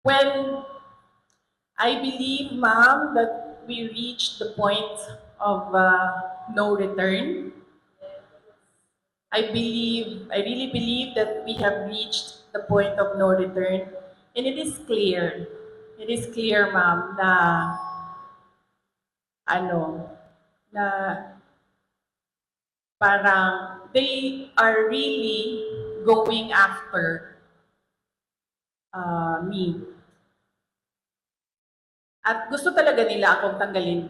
Well, I believe, ma'am, that we reached the point of no return. I really believe that we have reached the point of no return. And it is clear, ma'am, ano, na parang they are really going after me. At gusto talaga nila akong tanggalin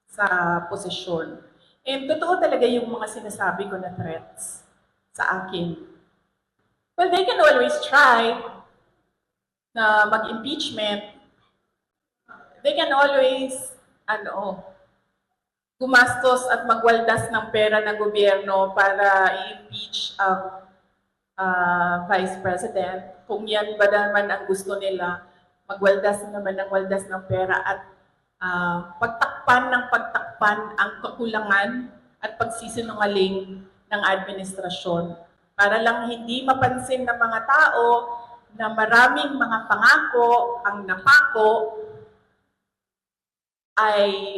sa posisyon. And totoo talaga yung mga sinasabi ko na threats sa akin. Well, they can always try na mag-impeachment. They can always, ano, gumastos at magwaldas ng pera ng gobyerno para i-impeach ang Vice President. Kung yan ba naman ang gusto nila, magwaldas naman ng waldas ng pera at pagtakpan ang kakulangan at pagsisinungaling ng administrasyon para lang hindi mapansin ng mga tao na maraming mga pangako ang napako ay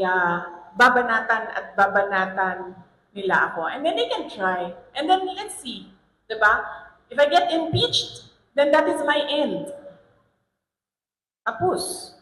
babanatan at babanatan nila ako. And then they can try. And then let's see. Diba? If I get impeached, then that is my end. Tapos.